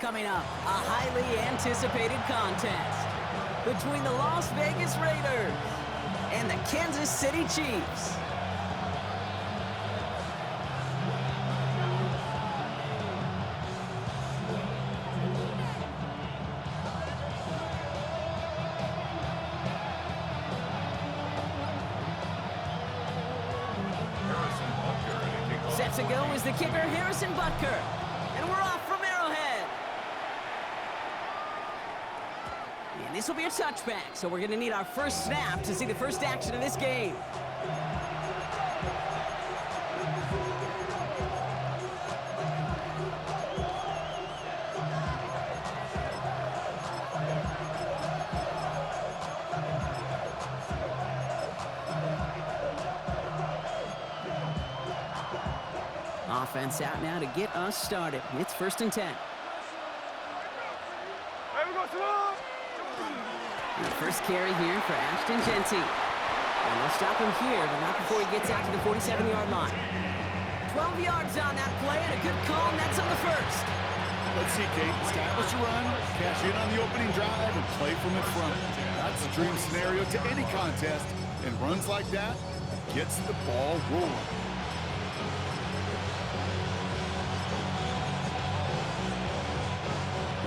coming up. A highly anticipated contest between the Las Vegas Raiders and the Kansas City Chiefs. Set to go is the kicker, Harrison Butker. And we're off from Arrowhead. And this will be a touchback, so we're going to need our first snap to see the first action of this game. Offense out now to get us started. It's 1st and 10. The first carry here for Ashton Jeanty. And they'll stop him here, but not before he gets out to the 47-yard line. 12 yards on that play, and a good call, and that's on the first. Let's see, Kate. Establish a run, cash in on the opening drive, and play from in front. That's a dream scenario to any contest, and runs like that gets the ball rolling.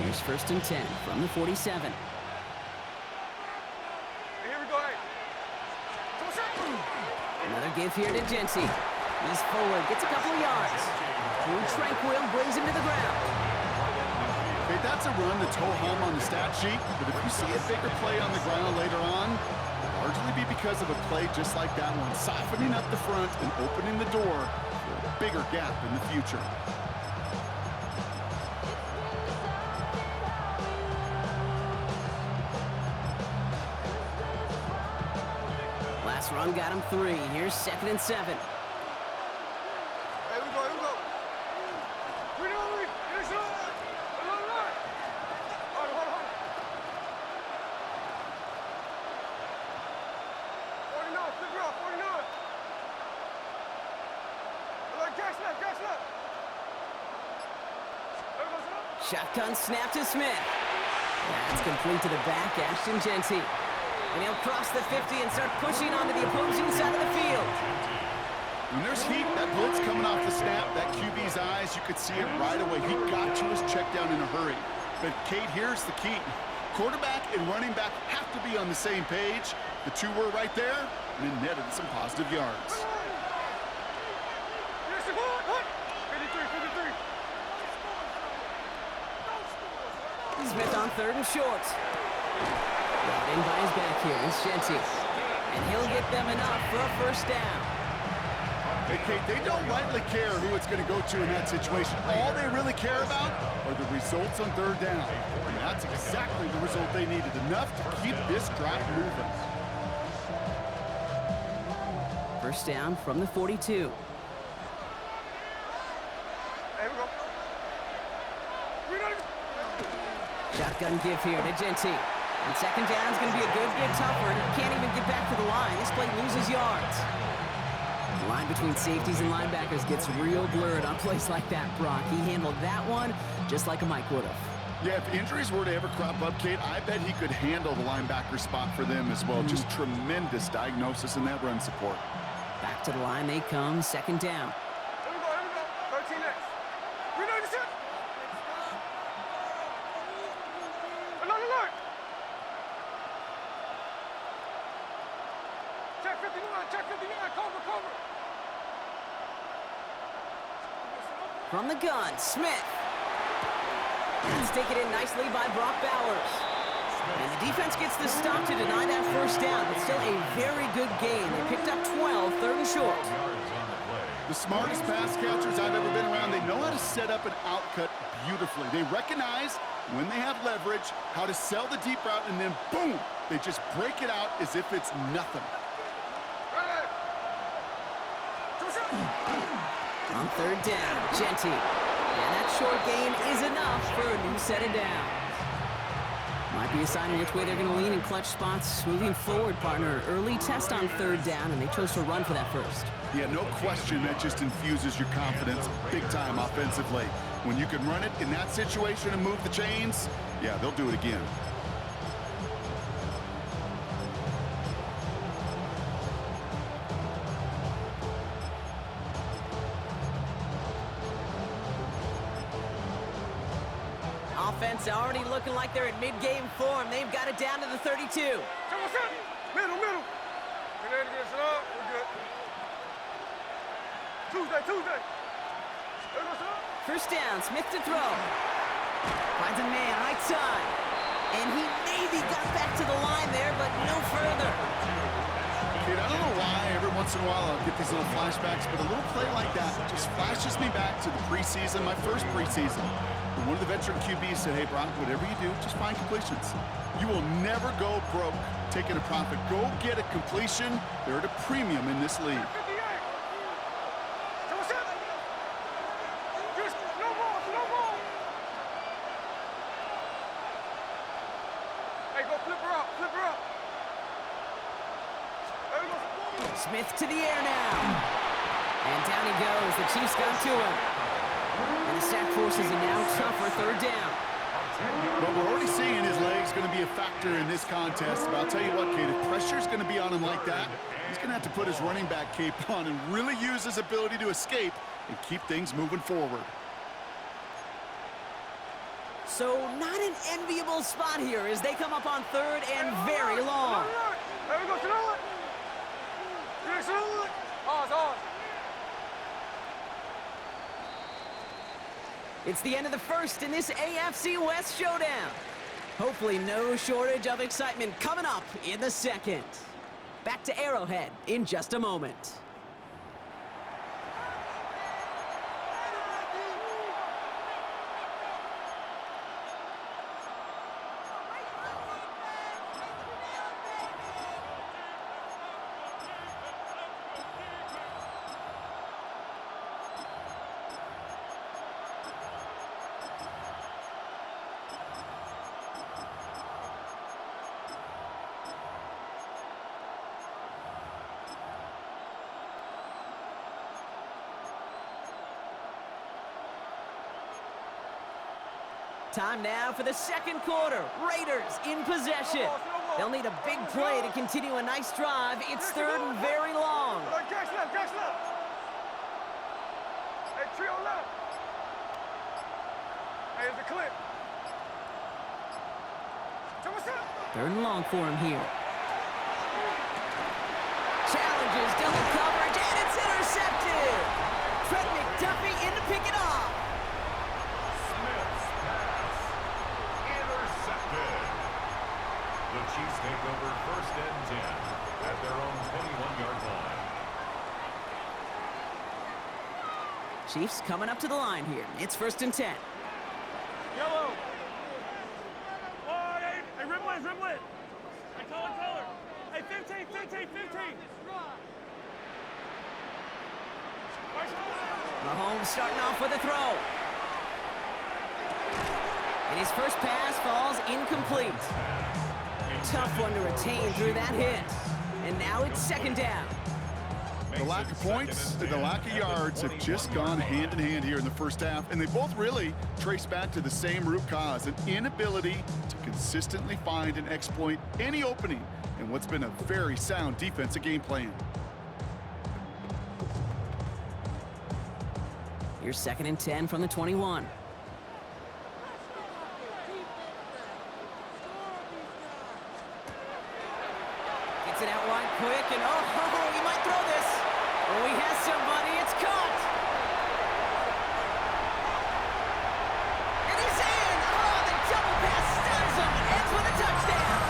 Here's 1st and 10 from the 47. Another give here to Jeanty. He's forward, gets a couple of yards. Drew Tranquil brings him to the ground. Okay, that's a run that's ho-hum on the stat sheet, but if you see a bigger play on the ground later on, it'll largely be because of a play just like that one, softening up the front and opening the door for a bigger gap in the future. Last run got him 3. Here's 2nd and 7. Hey, we go. We know it. Yes, sir. Hold on. Hold on. 49, flip it off, 49. Gas left. Shotgun snap to Smith. That's complete to the back, Ashton Jeanty. And he'll cross the 50 and start pushing onto the opposing side of the field. When there's heat, that blitz coming off the snap, that QB's eyes, you could see it right away. He got to his check down in a hurry. But, Kate, here's the key. Quarterback and running back have to be on the same page. The two were right there, and it netted some positive yards. 53. Smith on 3rd and short. Brought in by his back here is Jeanty. And he'll get them enough for a first down. Hey, Kate, they don't rightly care who it's going to go to in that situation. All they really care about are the results on 3rd down. And that's exactly the result they needed, enough to keep this drive moving. First down from the 42. Hey, we go. Shotgun give here to Jeanty. And 2nd down is going to be a good bit tougher. He can't even get back to the line. This play loses yards. The line between safeties and linebackers gets real blurred on plays like that, Brock. He handled that one just like a Mike would have. Yeah, if injuries were to ever crop up, Kate, I bet he could handle the linebacker spot for them as well. Just tremendous diagnosis in that run support. Back to the line they come, 2nd down. Here we go. 13 next. We know this shit. Alert. Check 59, cover. From the gun, Smith. That's taken in nicely by Brock Bowers. And the defense gets the stop to deny that first down, but still a very good game. They picked up 12, 3rd and short. The smartest pass catchers I've ever been around, they know how to set up an outcut beautifully. They recognize when they have leverage, how to sell the deep route, and then boom, they just break it out as if it's nothing. On 3rd down, Jeanty. And that short gain is enough for a new set of downs. Might be a sign of which way they're going to lean in clutch spots. Moving forward, partner. Early test on third down, and they chose to run for that first. Yeah, no question that just infuses your confidence big time offensively. When you can run it in that situation and move the chains, yeah, they'll do it again. Offense already looking like they're at mid-game form. They've got it down to the 32. Middle. Get ready to get set up. We're good. Tuesday. First down, Smith to throw. Finds a man, right side. And he maybe got back to the line there, but no further. Kid, I don't know why every once in a while I'll get these little flashbacks, but a little play like that just flashes me back to the preseason, my first preseason. And one of the veteran QBs said, hey, Brock, whatever you do, just find completions. You will never go broke taking a profit. Go get a completion. They're at a premium in this league. Smith to the air now. And down he goes. The Chiefs got to him. And the sack forces a now tougher third down. But we're already seeing his legs going to be a factor in this contest. But I'll tell you what, Kate, if pressure's going to be on him like that, he's going to have to put his running back cape on and really use his ability to escape and keep things moving forward. So not an enviable spot here as they come up on third and very long. It's the end of the first in this AFC West showdown. Hopefully no shortage of excitement coming up in the second. Back to Arrowhead in just a moment. Time now for the second quarter. Raiders in possession. They'll need a big play to continue a nice drive. It's third and very long. Jackson left. Hey, trio left. Hey, it's the clip. Third and long for him here. Challenges, double coverage, and it's intercepted. Trent McDuffie in to pick it off. The Chiefs take over first and 10 at their own 21-yard line. Chiefs coming up to the line here. It's first and 10. Yellow. Oh, hey, dribble it. Hey, color. Hey, 15. Mahomes starting off with a throw. And his first pass falls incomplete. Tough one to retain through that hit. And now it's second down. The lack of points and the lack of yards have just gone hand in hand here in the first half, and they both really trace back to the same root cause, an inability to consistently find and exploit any opening in what's been a very sound defensive game plan. Here's second and 10 from the 21. Gets it out wide quick, and oh, he might throw this. Oh, he has somebody. It's caught. And he's in. Oh, the double pass stuns him and ends with a touchdown.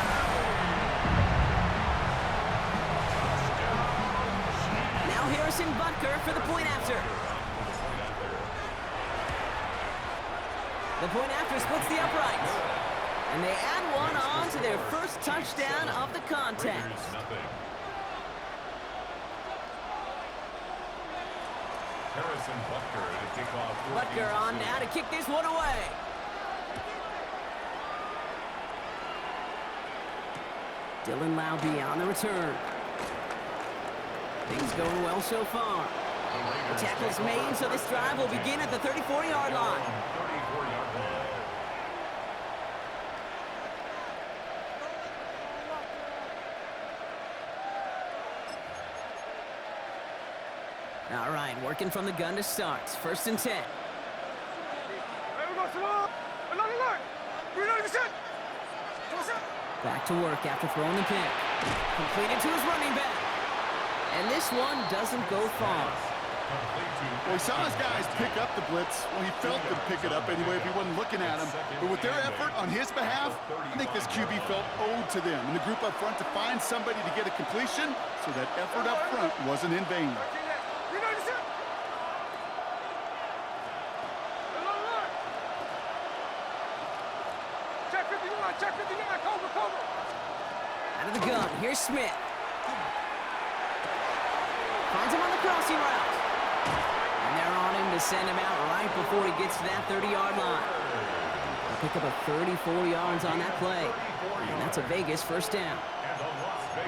Now Harrison Butker for the point after. The point after splits the uprights. And they add one on to their first touchdown of the contest. Harrison Butker to kick off. Butker on now to kick this one away. Dylan Laube on the return. Things going well so far. The tackle's made, so this drive will begin at the 34-yard line. 34-yard line. All right, working from the gun to start. 1st and 10. Hey, we got some more. Another line. 390%. Back to work after throwing the pick. Completed to his running back. And this one doesn't go far. Well, he saw his guys pick up the blitz. Well, he felt them pick it up anyway if he wasn't looking at him. But with their effort on his behalf, I think this QB felt owed to them and the group up front to find somebody to get a completion, so that effort up front wasn't in vain. 390%. Another line. Check 59. Check 59. Cobra. Out of the gun, here's Smith. Finds him on the crossing route. And they're on him to send him out right before he gets to that 30-yard line. They'll pick up a 34 yards on that play. And that's a Vegas 1st down.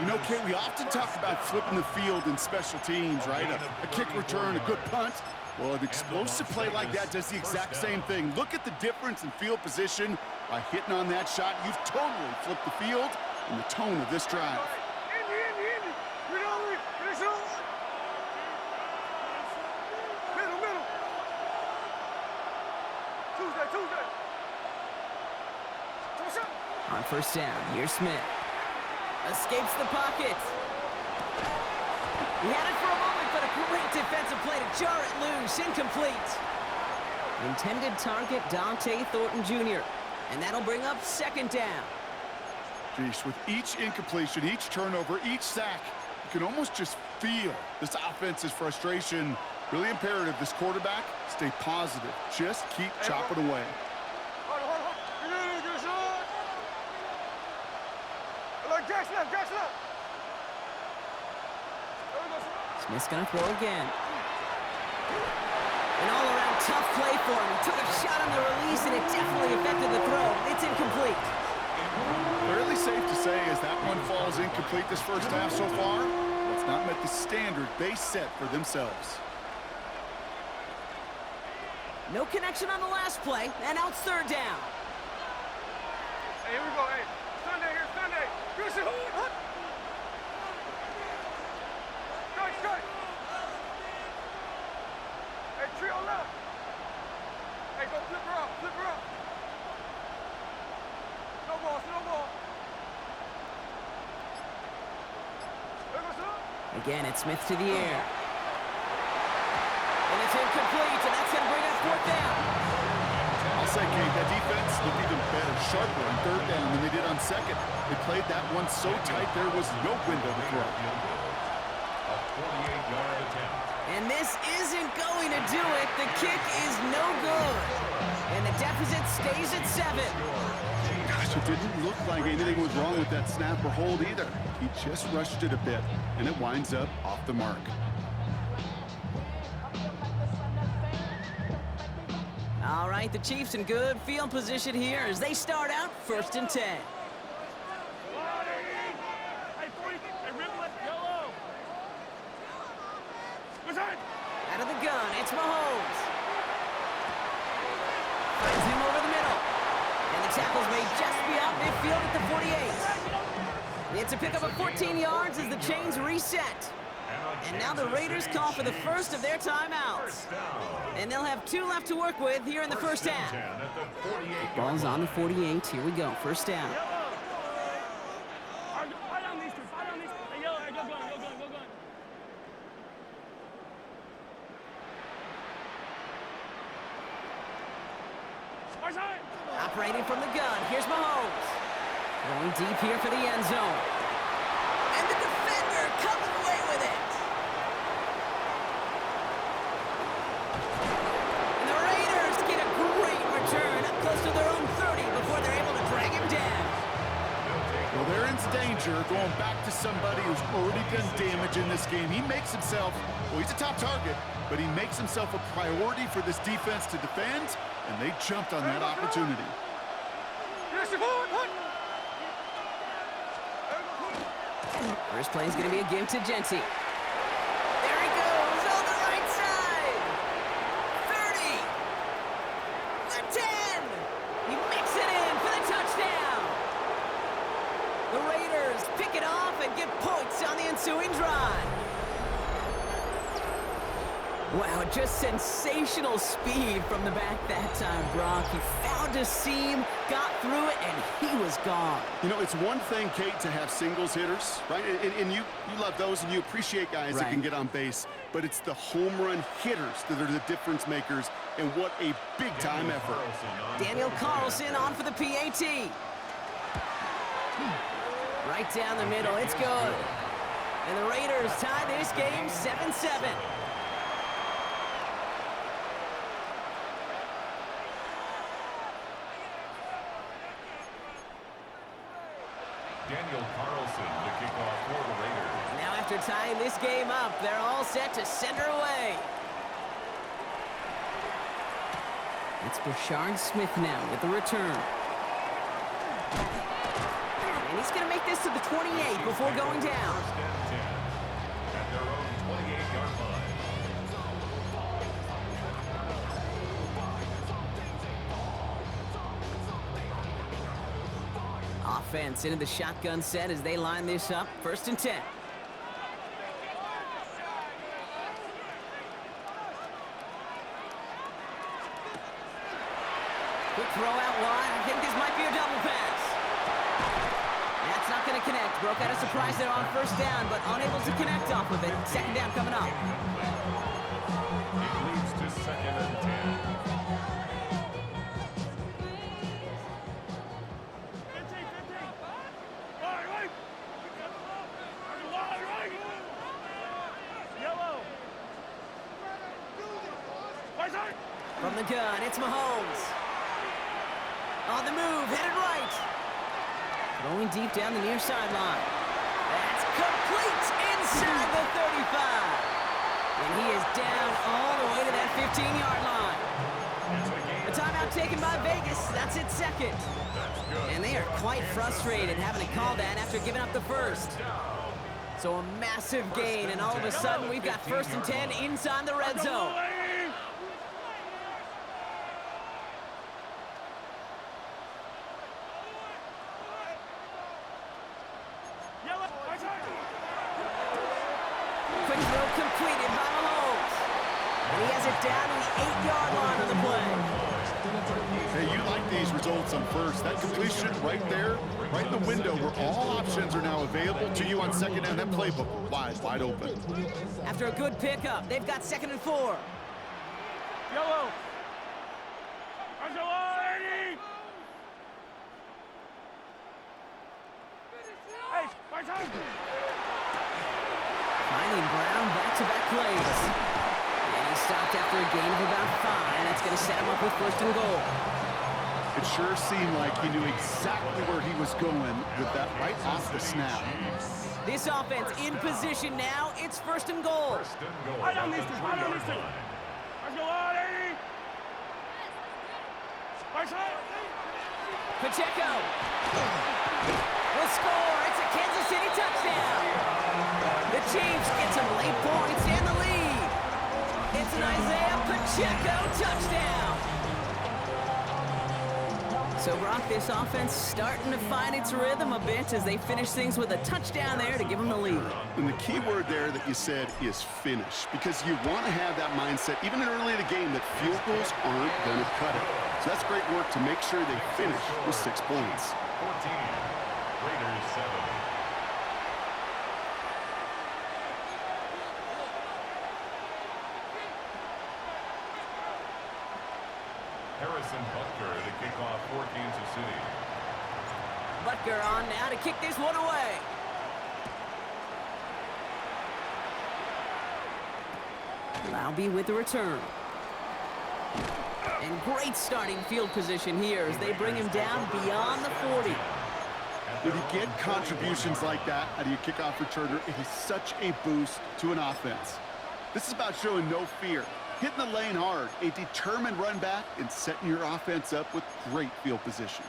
You know, Kate, we often talk about flipping the field in special teams, right? A kick return, a good punt. Well, an explosive play like that does the exact same thing. Look at the difference in field position. By hitting on that shot, you've totally flipped the field and the tone of this drive. Indy. Finish on. Middle. Tuesday. On 1st down, here's Smith. Escapes the pocket. He had it for a moment, but a great defensive play to jar it loose. Incomplete. Intended target, Dante Thornton Jr. And that'll bring up 2nd down. Geez, with each incompletion, each turnover, each sack, you can almost just feel this offense's frustration. Really imperative this quarterback stay positive. Just keep chopping away. Hold on. Get a shot. Like gas left. Smith's gonna throw again. An all-around tough play for him. He took a shot on the release, and it definitely affected the throw. It's incomplete. Fairly safe to say as that one falls incomplete this 1st half so far, it's not met the standard they set for themselves. No connection on the last play, and now it's 3rd down. Hey, here we go. Hey, Sunday. Good shit. Strike. Hey, trio left. Hey, go flip her up. Snowball. There goes up. Again, it's Smith to the air. And it's incomplete, and that's going to bring up 4th down. I'll say, Kate, that defense looked even better, sharper on 3rd down than they did on 2nd. They played that one so tight there was no window to throw. A 48-yard attempt. And this isn't going to do it. The kick is no good. And the deficit stays at 7. Gosh, it didn't look like anything was wrong with that snap or hold either. He just rushed it a bit, and it winds up off the mark. All right, the Chiefs in good field position here as they start out 1st and 10. Out of the gun, it's Mahomes. Finds him over the middle. And the tackle's made just beyond midfield at the 48. It's a pickup of 14 yards as the chains reset. And now the Raiders call for the first of their timeouts. And they'll have 2 left to work with here in the 1st half. Ball's on the 48. Here we go. 1st down. Operating from the gun. Here's Mahomes. Going deep here for the end zone. And the defender comes away with it. And the Raiders get a great return up close to their own 30 before they're able to drag him down. Well, they're in danger going back to somebody who's already done damage in this game. He makes himself, well, he's a top target, but he makes himself a priority for this defense to defend, and they jumped on that opportunity. First play is going to be a give to Genti. There he goes on the right side. 30. The 10. He makes it in for the touchdown. The Raiders pick it off and get points on the ensuing drive. Wow, just sensational speed from the back that time, Brock. He found a seam, got through it, and he was gone. You know, it's one thing, Kate, to have singles hitters, right? And you love those, and you appreciate guys that can get on base. But it's the home run hitters that are the difference makers, and what a big-time effort. Daniel Carlson on for the PAT. Right down the middle, it's good. And the Raiders tie this game 7-7. Daniel Carlson to kick off for the Raiders. Now after tying this game up, they're all set to center away. It's Brashard Smith now with the return. And he's going to make this to the 28 before going down. First and 10 at their own 28-yard line. Offense into the shotgun set as they line this up. First and 10. Quick throw out wide. I think this might be a double pass. That's not going to connect. Broke out a surprise there on first down, but unable to connect off of it. Second down coming up. It leads to second and 10. From the gun, it's Mahomes. On the move, headed right. Throwing deep down the near sideline. That's complete inside the 35. And he is down all the way to that 15-yard line. A timeout taken by Vegas. That's its second. And they are quite frustrated having to call that after giving up the first. So a massive gain, and all of a sudden we've got first and 10 inside the red zone. Quick throw completed by Mahomes. And he has it down to the 8-yard line on the play. Hey, you like these results on first. That completion right there, right in the window where all options are now available to you on second down. That playbook wide open. After a good pickup, they've got second and 4. Yellow. Hey, my time. Finding Brown back-to-back plays. And he stopped after a gain of about 5. That's going to set him up with first and goal. It sure seemed like he knew exactly where he was going with that right off the snap. This offense in position now. It's first and goal. First and goal. I don't at the miss this. I don't miss 3-yard this. line. Let's go on, Eddie. My time. Pacheco will score. It's a Kansas City touchdown. The Chiefs get some late points in the lead. It's an Isaiah Pacheco touchdown. So, Brock, this offense starting to find its rhythm a bit as they finish things with a touchdown there to give them the lead. And the key word there that you said is finish, because you want to have that mindset, even early in the game, that field goals aren't going to cut it. So that's great work to make sure they finish with 6 points. 14. Raiders 7. Harrison Butker to kick off for Kansas City. Butker on now to kick this one away. Laube with the return. And great starting field position here as they bring him down beyond the 40. When you get contributions like that out of your kickoff returner, it is such a boost to an offense. This is about showing no fear, hitting the lane hard, a determined run back, and setting your offense up with great field position.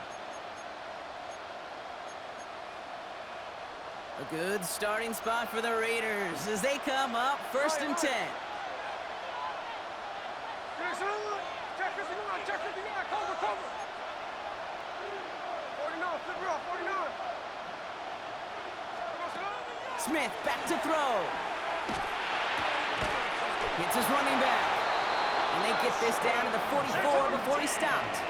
A good starting spot for the Raiders as they come up 1st and 10. Check 59, check 59, cover, cover. 49, flip it off, 49. Smith back to throw. Hits his running back. And they get this down to the 44 before he stopped.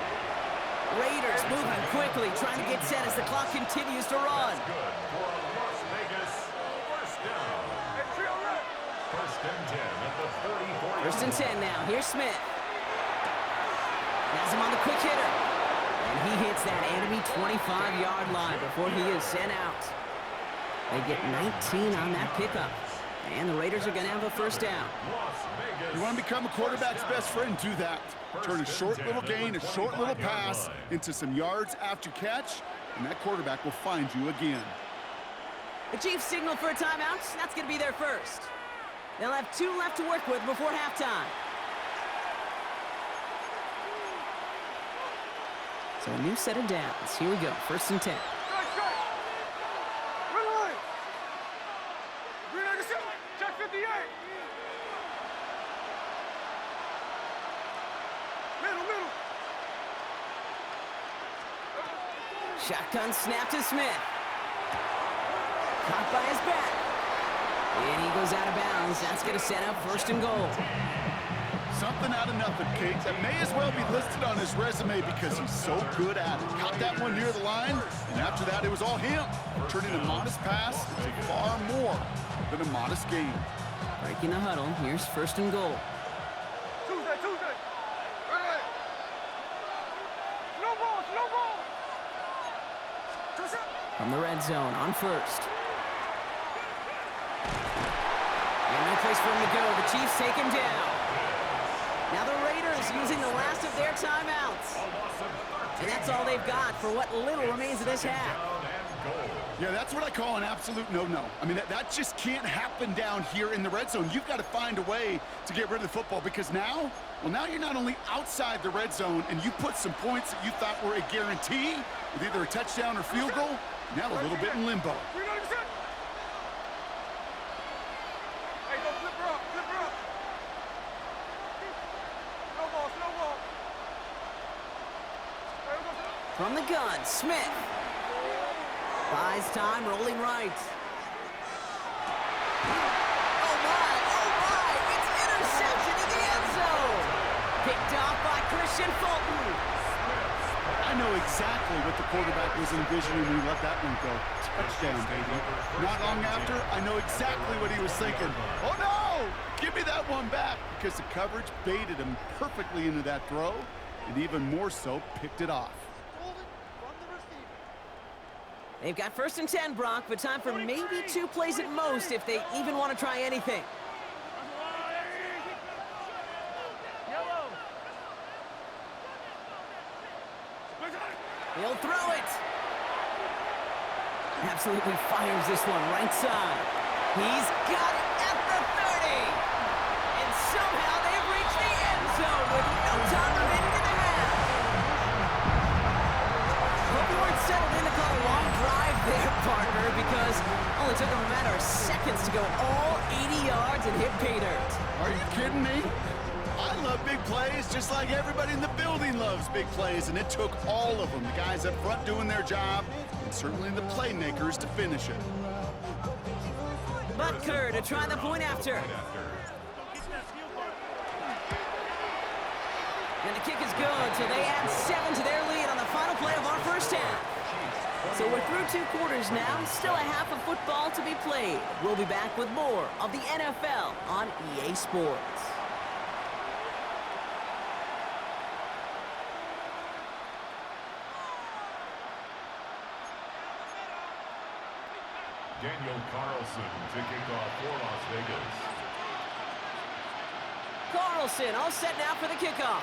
Raiders moving quickly, trying to get set as the clock continues to run. Good for a Las Vegas first down. First and 10 at the 44. 1st and 10 now. Here's Smith. Has him on the quick hitter. And he hits that enemy 25-yard line before he is sent out. They get 19 on that pickup. And the Raiders are going to have a first down. You want to become a quarterback's best friend, do that. Turn a short little gain, a short little pass into some yards after catch, and that quarterback will find you again. The Chiefs signal for a timeout. That's going to be their first. They'll have 2 left to work with before halftime. So a new set of downs. Here we go. 1st and 10. Check 58. Middle. Shotgun snap to Smith. Caught by his back. And he goes out of bounds. That's going to set up 1st and goal. Something out of nothing, Kate. That may as well be listed on his resume because he's so good at it. Caught that one near the line, and after that, it was all him. Turning a modest pass into far more than a modest gain. Breaking the huddle. Here's 1st and goal. Tuesday. Right. Slow ball. From the red zone on 1st. And no place for him to go. The Chiefs take him down. Now the Raiders using the last of their timeouts. And that's all they've got for what little remains of this half. Yeah, that's what I call an absolute no-no. I mean, that just can't happen down here in the red zone. You've got to find a way to get rid of the football because now you're not only outside the red zone and you put some points that you thought were a guarantee with either a touchdown or field goal, now a little bit in limbo. Hey, go flip her up. Slow ball. From the gun, Smith. Buys time, rolling right. Oh my! It's interception in the end zone. Picked off by Christian Fulton. I know exactly what the quarterback was envisioning when he let that one go. Touchdown, baby. Not long after, I know exactly what he was thinking. Oh no! Give me that one back, because the coverage baited him perfectly into that throw, and even more so, picked it off. They've got 1st and 10, Brock, but time for maybe 2 plays at most if they even want to try anything. He'll throw it. Absolutely fires this one right side. He's got it at the 30. And somehow they've reached the end zone with no time remaining in the half. Hope you weren't settled in to call a long drive there, partner, because it only took them a matter of seconds to go all 80 yards and hit pay dirt. Are you kidding me? I love big plays just like everybody in the building loves big plays, and it took all of them, the guys up front doing their job, and certainly the playmakers to finish it. Butker to try the point after. And the kick is good, so they add 7 to their lead on the final play of our first half. So we're through 2 quarters now, still a half of football to be played. We'll be back with more of the NFL on EA Sports. Daniel Carlson to kick off for Las Vegas. Carlson all set now for the kickoff.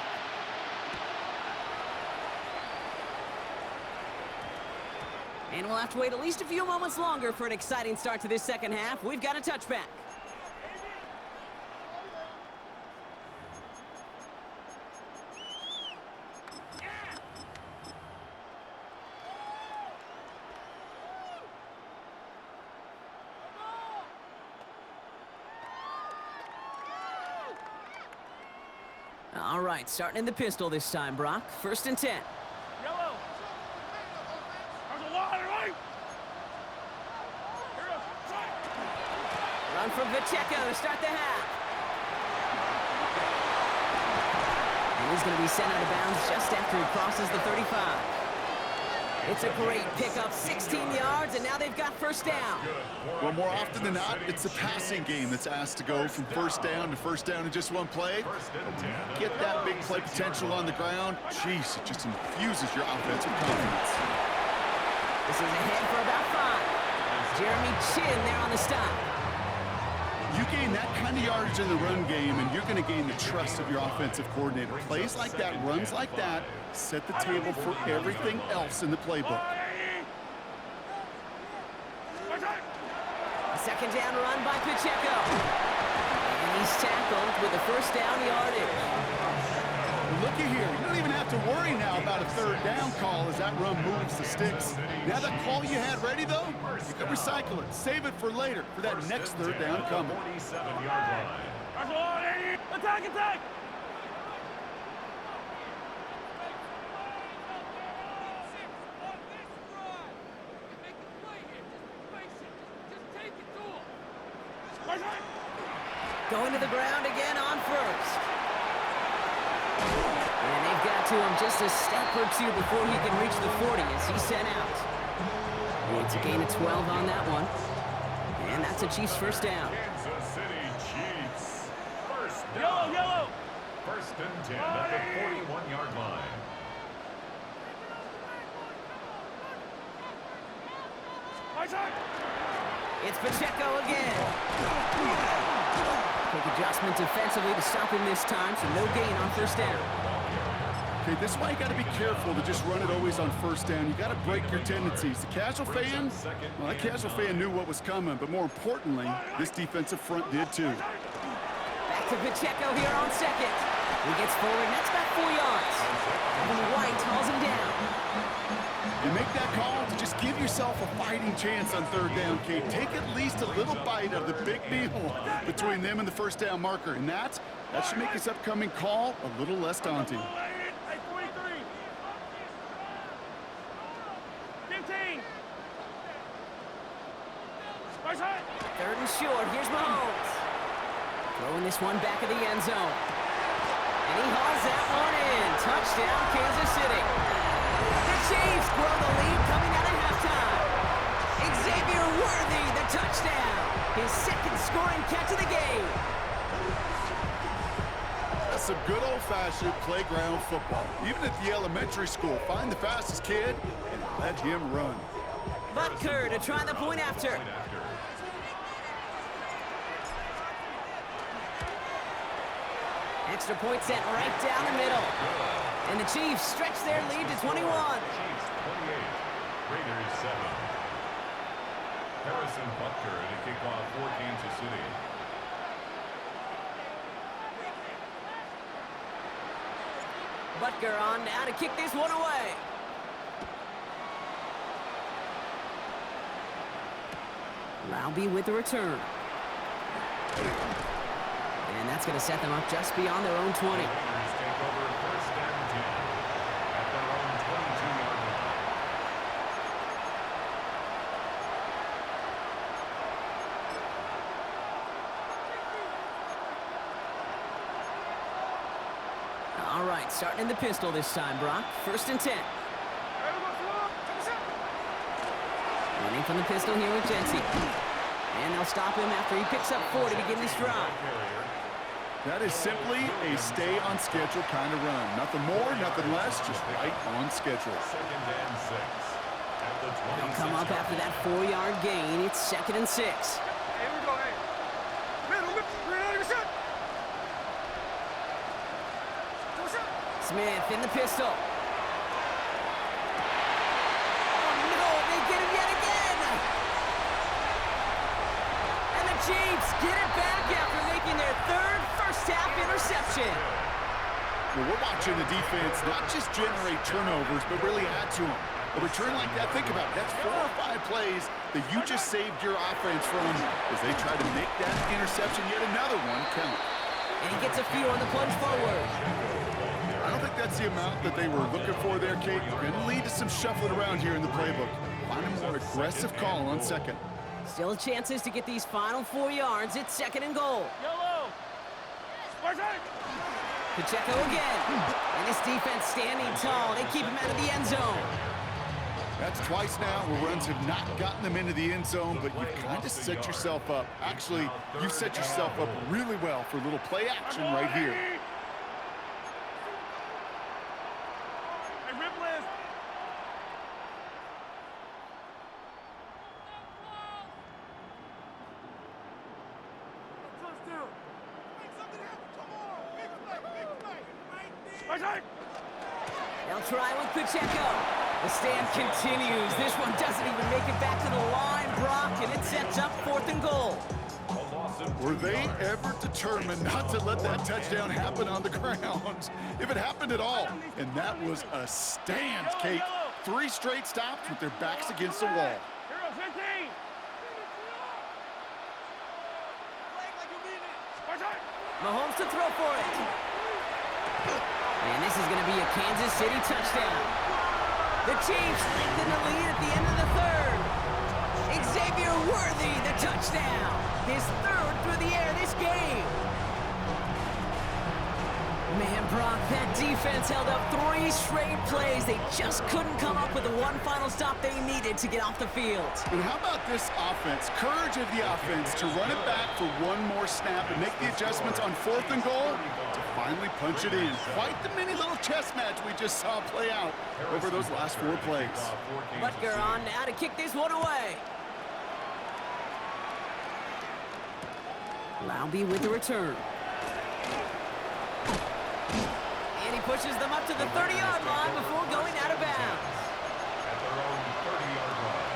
And we'll have to wait at least a few moments longer for an exciting start to this second half. We've got a touchback. All right, starting in the pistol this time, Brock. 1st and 10. Yellow. There's a line, right? Here goes. Strike. Run from Pacheco to start the half. And he's going to be sent out of bounds just after he crosses the 35. It's a great pickup, 16 yards, and now they've got 1st down. Well, more often than not, it's the passing game that's asked to go from 1st down to 1st down in just one play. Get that big play potential on the ground. Jeez, it just infuses your offensive confidence. This is ahead for about 5. Jeremy Chin there on the stop. You gain that kind of yardage in the run game, and you're going to gain the trust of your offensive coordinator. Plays like that, runs like that, set the table for everything else in the playbook. A 2nd down run by Pacheco. And he's tackled with a 1st down yardage. Looky here, you don't even have to worry now about a 3rd down call as that run moves the sticks. Now that call you had ready, though, you can recycle it, save it for later, for that next 3rd down coming. 47-yard line. There's a line. Attack, attack. Going to the ground again on 1st. And they've got to him just a step or 2 before he can reach the 40 as he's sent out. It's a gain of 12 on that one. And that's a Chiefs 1st down. Kansas City Chiefs. 1st down. Yellow, yellow. 1st and 10 at the 41-yard line. Right side. It's Pacheco again. Quick adjustment defensively to stop him this time, so no gain on 1st down. Okay, this is why you got to be careful to just run it always on 1st down. You got to break your tendencies. The casual fan, well, that casual fan knew what was coming, but more importantly, this defensive front did too. Back to Pacheco here on 2nd. He gets forward, and that's about 4 yards. And White hauls him down. You make that call to just give yourself a fighting chance on 3rd down, Kate. Take at least a little bite of the big meal between them and the 1st down marker, and that should make this upcoming call a little less daunting. 15. 3rd and short. Here's Mahomes. Throwing this one back of the end zone. And he hauls that one in. Touchdown, Kansas City. The Chiefs grow the lead coming out of halftime. Xavier Worthy, the touchdown. His 2nd scoring catch of the game. That's some good old-fashioned playground football. Even at the elementary school, find the fastest kid and let him run. Butker to try the point after. Extra point sent right down the middle. And the Chiefs stretch their lead to 21. Chiefs 28, Raiders 7. Harrison Butker to kick off for Kansas City. Butker on now to kick this one away. Laube with the return. And that's going to set them up just beyond their own 20. Raiders take over 1st and 10 at their own 22-yard line. All right, starting in the pistol this time, Brock. 1st and 10. Running from the pistol here with Jency. And they'll stop him after he picks up 4 to begin this drive. That is simply a stay-on-schedule kind of run. Nothing more, nothing less, just right on schedule. 2nd and 6 at the 26. They'll come up after that 4-yard gain. It's 2nd and 6. Here we go, hey. Middle, reset. Smith in the pistol. Oh, no, they get him yet again. And the Chiefs get it back after making their 3rd first-half interception. Well, we're watching the defense not just generate turnovers, but really add to them. A return like that, think about it, that's 4 or 5 plays that you just saved your offense from as they try to make that interception, yet another one, count. And he gets a few on the plunge forward. that's the amount that they were looking for there, Kate. Going to lead to some shuffling around here in the playbook. Find a more aggressive call on second. Still chances to get these final 4 yards. It's 2nd and goal. Yellow. Pacheco again. And this defense standing tall. They keep him out of the end zone. That's twice now where runs have not gotten them into the end zone, but you've kind of set yourself up. Actually, you've set yourself up really well for a little play action right here. Hey, rip list. Touchdown. Make something happen tomorrow. Big play. Right there. They'll try with Pacheco. The stand continues. This one doesn't even make it back to the line, Brock, and it sets up 4th and goal. Were they ever determined not to let that touchdown happen on the ground? If it happened at all. And that was a stand, Kate. 3 straight stops with their backs against the wall. Hero 15. Mahomes to throw for it. And this is going to be a Kansas City touchdown. The Chiefs lengthen the lead at the end of the 3rd. Xavier Worthy, the touchdown. His 3rd through the air this game. Man, Brock, that defense held up 3 straight plays. They just couldn't come up with the one final stop they needed to get off the field. And how about this offense? Courage of the offense to run it back for one more snap and make the adjustments on 4th and goal to finally punch it in. Quite the mini little chess match we just saw play out over those last 4 plays. Butker on now to kick this one away. Laube with the return. And he pushes them up to the 30-yard line before going out of bounds. At their own 30-yard line.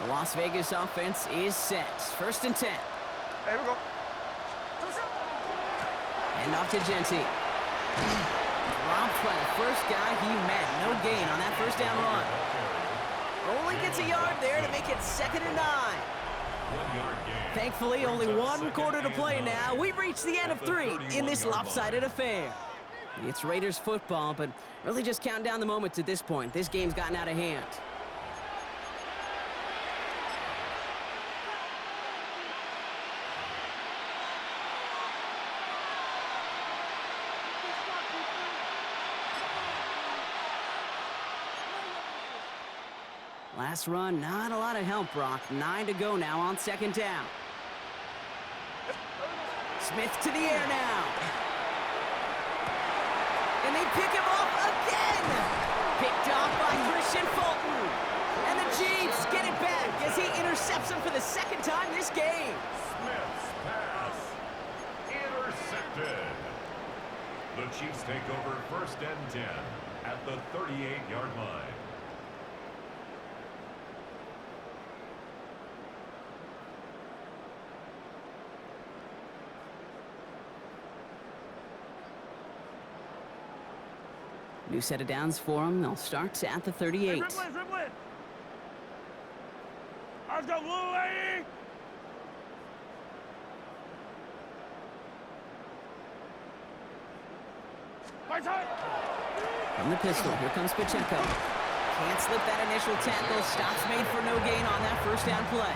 The Las Vegas offense is set. 1st and 10. There we go. And off to Genti. Dropped by the first guy he met. No gain on that 1st down run. Only gets a yard there to make it 2nd and 9. 1-yard gain. Thankfully, only 1 quarter to play now. We've reached the end of 3 in this lopsided affair. It's Raiders football, but really just counting down the moments at this point. This game's gotten out of hand. Last run, not a lot of help, Brock. 9 to go now on 2nd down. Smith to the air now. And they pick him off again. Picked off by Christian Fulton. And the Chiefs get it back as he intercepts him for the 2nd time this game. Smith's pass intercepted. The Chiefs take over 1st and 10 at the 38-yard line. New set of downs for them. They'll start at the 38. Let's go, Blue Lady! From the pistol, here comes Pacheco. Can't slip that initial tackle. Stops made for no gain on that 1st down play.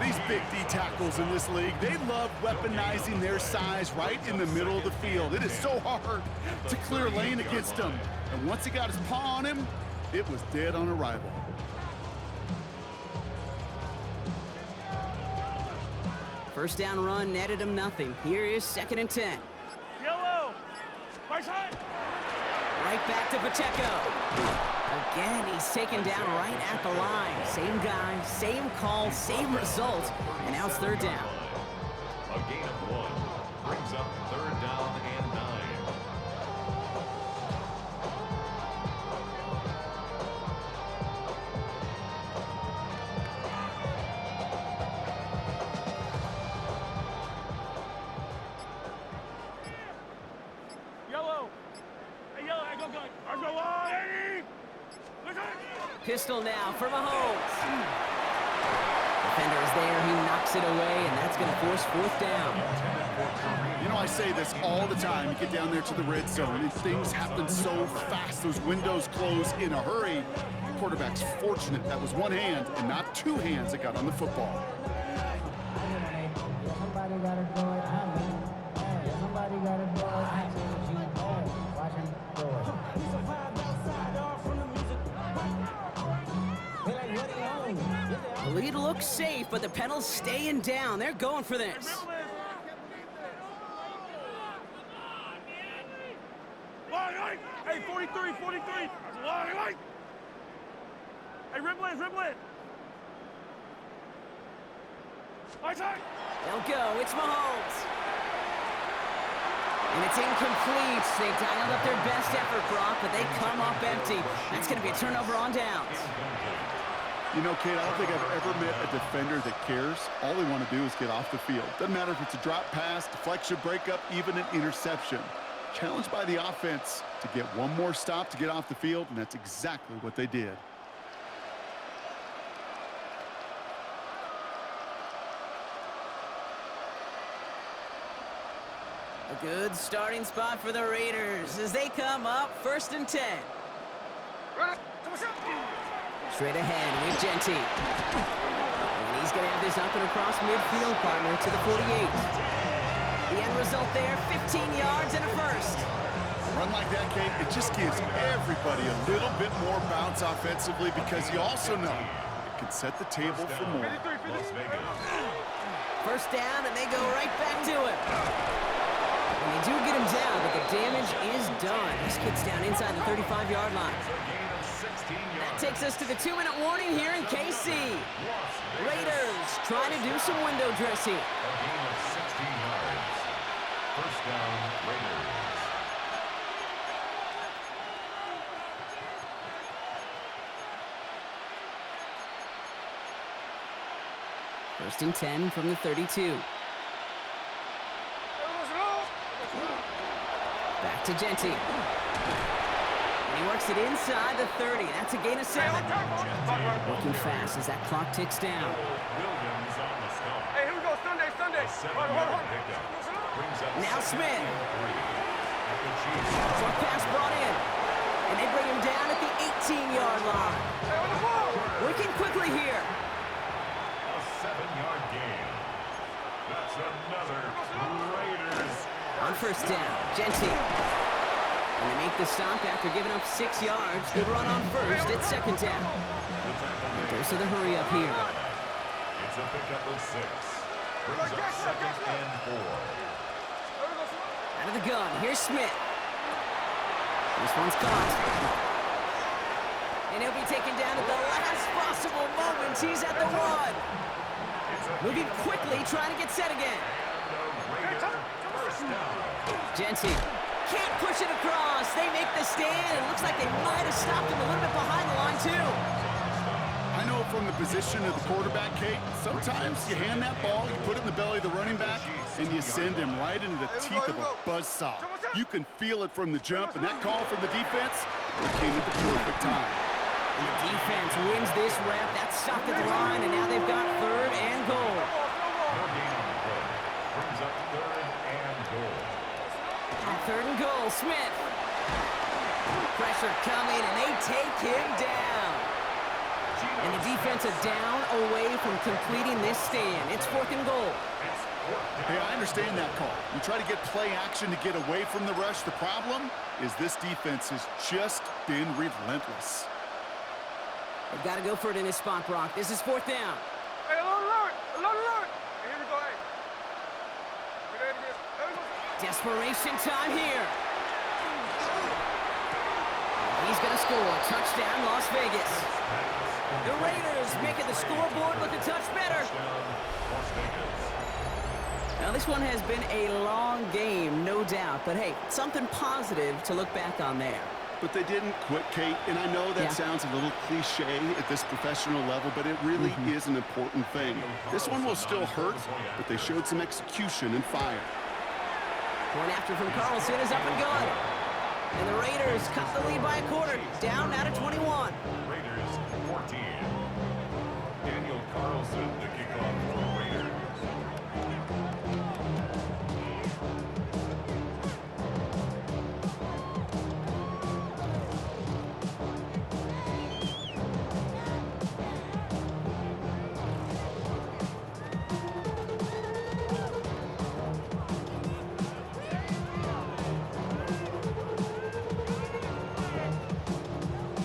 These big D tackles in this league, they love weaponizing their size right in the middle of the field. It is so hard to clear lane against them. And once he got his paw on him, it was dead on arrival. First down run netted him nothing. Here is 2nd and 10. Yellow! Right side! Right back to Pacheco. Again, he's taken down right at the line. Same guy, same call, same result. And now it's 3rd down. A gain of 1 brings up 3rd down and 9. Yellow! Hey, yellow, go, go! Let's go, Eddie! Let's go! Pistol now for Mahomes. Defender is there. He knocks it away, and that's going to force fourth down. You know, I say this all the time. You get down there to the red zone, and things happen so fast. Those windows close in a hurry. The quarterback's fortunate that was one hand and not two hands that got on the football. Somebody got to do it. Somebody got to do it. Watch him do it. The lead looks safe, but the Penals staying down. They're going for this. Hey, 43, 43. Hey, ribble in. They'll go. It's Mahomes. And it's incomplete. They dialed up their best effort, Brock, but they come up empty. That's going to be a turnover on downs. You know, Kate, I don't think I've ever met a defender that cares. All they want to do is get off the field. Doesn't matter if it's a drop pass, deflection, breakup, even an interception. Challenged by the offense to get one more stop to get off the field, and that's exactly what they did. A good starting spot for the Raiders as they come up 1st and 10. Straight ahead with Genty. And he's going to have this up and across midfield, partner, to the 48. The end result there, 15 yards and a first. A run like that, Kate, it just gives everybody a little bit more bounce offensively because you also know it can set the table for more. First down, and they go right back to it. And they do get him down, but the damage is done. This kid's down inside the 35-yard line. That takes us to the 2-minute warning here in KC. Raiders trying to do some window dressing. A gain of 16 yards. First down, Raiders. First and 10 from the 32. Back to Genty. And he works it inside the 30. That's a gain of 7. Working fast as that clock ticks down. Williams on the stop. Hey, here we go. Sunday. Hold on. Now Smith. Short pass brought in. And they bring him down at the 18-yard line. Working quickly here. A 7-yard gain. That's another Raiders. On first down, Genty. And they make the stop after giving up 6 yards. Good run on first. It's second down. Goes to the hurry up here. It's a pickup of 6. Brings up 2nd and 4. Out of the gun, here's Smith. This one's caught. And he'll be taken down at the last possible moment. He's at the 1. Moving quickly, trying to get set again. Genty can't push it across. They make the stand. It looks like they might have stopped him a little bit behind the line, too. I know from the position of the quarterback, Kate, sometimes you hand that ball, you put it in the belly of the running back, and you send him right into the teeth of a buzzsaw. You can feel it from the jump, and that call from the defense came at the perfect time. And the defense wins this rep. That's stopped at the line, and now they've got 3rd and goal. No gain on the play. Brings up 3rd and goal. On 3rd and goal, Smith. Pressure coming, and they take him down. And the defensive down away from completing this stand. It's 4th and goal. Hey, I understand that call. You try to get play action to get away from the rush. The problem is this defense has just been relentless. They've got to go for it in this spot, Brock. This is 4th down. Hey, alert! Hey, here we go, hey. Desperation time here. He's going to score. Touchdown, Las Vegas. The Raiders making the scoreboard look a touch better. Now, this one has been a long game, no doubt. But, hey, something positive to look back on there. But they didn't quit, Kate, and I know that sounds a little cliche at this professional level, but it really is an important thing. This one will still hurt, but they showed some execution and fire. Point after from Carlson is up and good. And the Raiders cut the lead by a quarter, down now to 21. Raiders set the kickoff for Raiders.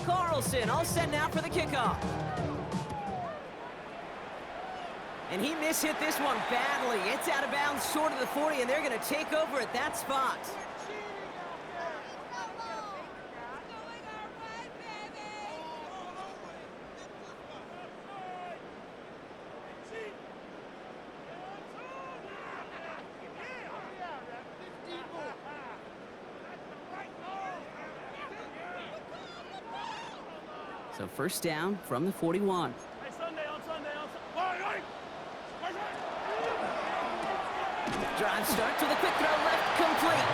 Carlson all set now for the kickoff. And he mishit this one badly. It's out of bounds short of the 40, and they're going to take over at that spot. So first down from the 41. Drive starts with a quick throw left, complete.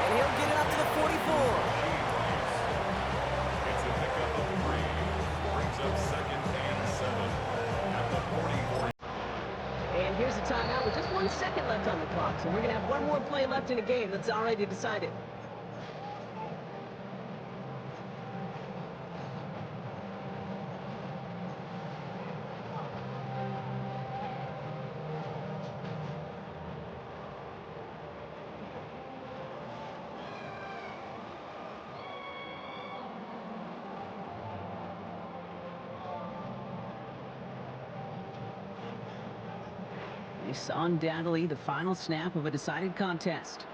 And he'll get it up to the 44. It's a pickup of 3. Brings up 2nd and 7 at the 44. And here's the timeout with just 1 second left on the clock. So we're going to have one more play left in the game that's already decided. It's undoubtedly the final snap of a decided contest.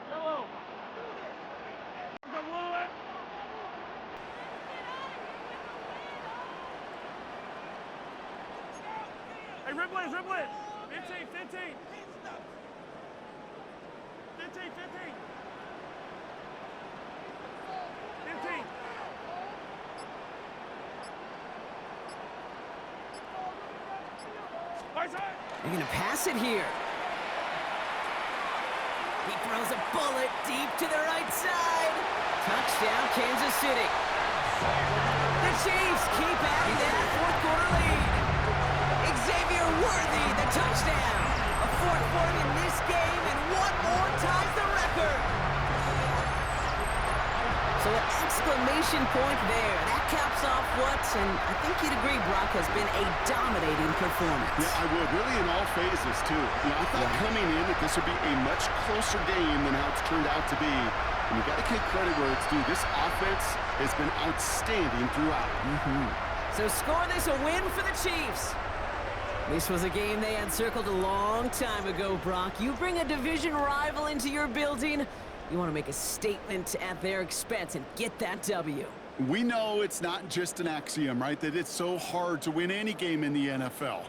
Hey, Ripley! 15! 15! 15! They're going to pass it here. He throws a bullet deep to the right side. Touchdown, Kansas City. The Chiefs keep adding to that fourth quarter lead. Xavier Worthy, the touchdown. A fourth for him in this game, and one more ties the record. So an exclamation point there. That caps off what, and I think you'd agree, Brock, has been a dominating performance. Yeah, I would. Really in all phases, too. You know, I thought coming in that this would be a much closer game than how it's turned out to be. And you got to give credit where it's due. This offense has been outstanding throughout. So score this a win for the Chiefs. This was a game they had circled a long time ago, Brock. You bring a division rival into your building, you want to make a statement at their expense and get that W. We know it's not just an axiom, right, that it's so hard to win any game in the NFL.